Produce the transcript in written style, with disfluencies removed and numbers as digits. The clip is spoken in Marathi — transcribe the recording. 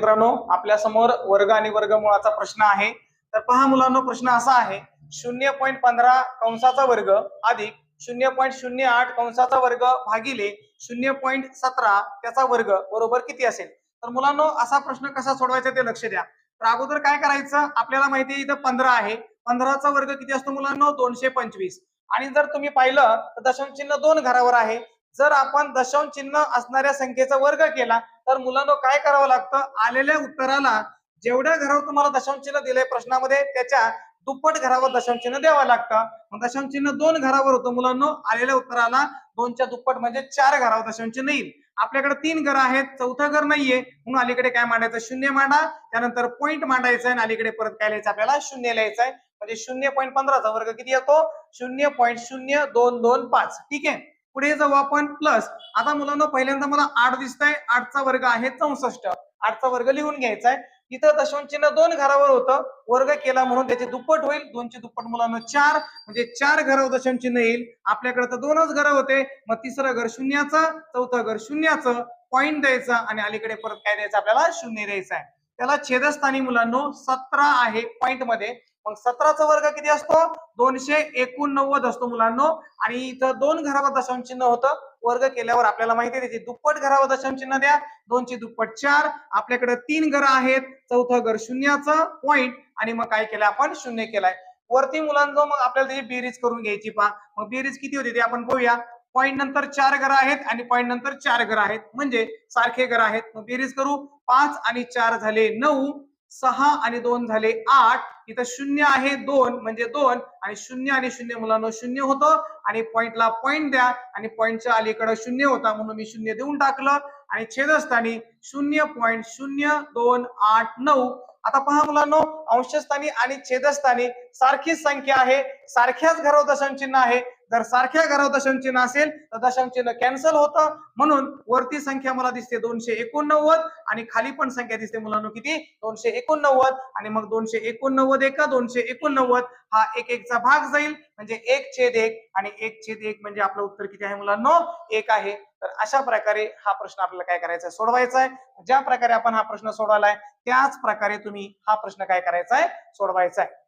मित्रांनो, आपल्या समोर वर्ग आणि वर्गमुळाचा प्रश्न आहे. तर पहा मुलांनो, प्रश्न असा आहे 0.15 कंसाचा वर्ग अधिक 0.08 कंसाचा वर्ग भागिले 0.17 त्याचा वर्ग बरोबर किती असेल. तर मुलांनो, असा प्रश्न कसा सोडवायचा ते लक्ष द्या. तर अगोदर काय करायचं, आपल्याला माहिती आहे इथं 15 आहे. 15चा वर्ग किती असतो मुलांनो, 225. आणि जर तुम्ही पाहिलं तर दशांश चिन्ह 2 घरावर आहे. जर आपण दशांश चिन्ह असणाऱ्या संख्येचा वर्ग केला तर मुलांनो काय करावं लागतं, आलेल्या उत्तराला जेवढ्या घरावर तुम्हाला दशांश चिन्ह दिलंय प्रश्नामध्ये त्याच्या दुप्पट घरावर दशांश चिन्ह द्यावं लागतं. मग दशांश चिन्ह 2 घरावर होतं मुलांनो, आलेल्या उत्तराला 2च्या दुप्पट म्हणजे 4 घरावर दशांश चिन्ह येईल. आपल्याकडे 3 घर आहेत, चौथं घर नाहीये, म्हणून अलीकडे काय मांडायचं, शून्य मांडा, त्यानंतर पॉईंट मांडायचं आणि अलीकडे परत काय लिहायचं, आपल्याला शून्य लिहायचंय. म्हणजे 0.15चा वर्ग किती येतो, 0.0225. ठीक आहे, पुढे जाऊ आपण प्लस. आता मुलांना पहिल्यांदा मला 8 दिसतंय, 8चा वर्ग आहे 64. 8चा वर्ग लिहून घ्यायचा आहे. इथं दशांश चिन्ह 2 घरावर होतं, वर्ग केला म्हणून त्याचे दुप्पट होईल. 2चे दुप्पट मुलांना 4, म्हणजे 4 घरावर दशांश चिन्ह येईल. आपल्याकडे तर 2च घर होते, मग तिसरं घर शून्याचं, चौथं घर शून्याचं, पॉईंट द्यायचा आणि अलीकडे परत काय द्यायचं, आपल्याला शून्य द्यायचं आहे. त्याला छेदस्थानी मुलांनो 17 आहे पॉईंट मध्ये. मग 17चा वर्ग किती असतो, 289 असतो मुलांनो. आणि इथं 2 घरावर दशांश चिन्ह होतं, वर्ग केल्यावर आपल्याला माहिती आहे त्याची दुप्पट घरावर दशांश चिन्ह द्या. 2ची दुप्पट 4, आपल्याकडे 3 घर आहेत, चौथं घर शून्याचं, पॉईंट आणि मग काय केलं आपण, शून्य केलाय. वरती मुलांनो मग आपल्याला त्याची बेरीज करून घ्यायची. पहा मग बेरीज किती होती ते आपण पाहूया. पॉईंट नंतर 4 घर आहेत आणि पॉईंट नंतर 4 घर आहेत, म्हणजे सारखे घर आहेत. मग बेरीज करू, 5 आणि 4 झाले 9, 6 आणि 2 झाले 8. इथं शून्य आहे 2 म्हणजे 2 आणि शून्य आणि शून्य मुलांना शून्य होतं आणि पॉइंटला पॉइंट द्या आणि पॉइंटच्या अलीकडे शून्य होता म्हणून मी शून्य देऊन टाकलं आणि छेदस्थानी 0.0289. आता पहा मुलांनो, अंशस्थानी आणि छेदस्थानी सारखीच संख्या आहे, सारख्याच घरावर दशांश चिन्ह आहे. जर सारख्या घरावर दशांश चिन्ह असेल तर दशांश चिन्ह कॅन्सल होतं, म्हणून वरती संख्या मला दिसते 289 आणि खाली पण संख्या दिसते मुलांनो किती, 289. आणि मग 289 एका 289 हा एक एकचा भाग जाईल म्हणजे 1/1 आणि 1/1 म्हणजे आपलं उत्तर किती आहे मुलांनो, 1 आहे. तर अशा प्रकारे हा प्रश्न आपल्याला काय करायचा आहे, सोडवायचा आहे. ज्या प्रकारे आपण हा प्रश्न सोडवलाय त्याच प्रकारे तुम्ही हा प्रश्न काय करायचा आहे, सोडवायचा आहे.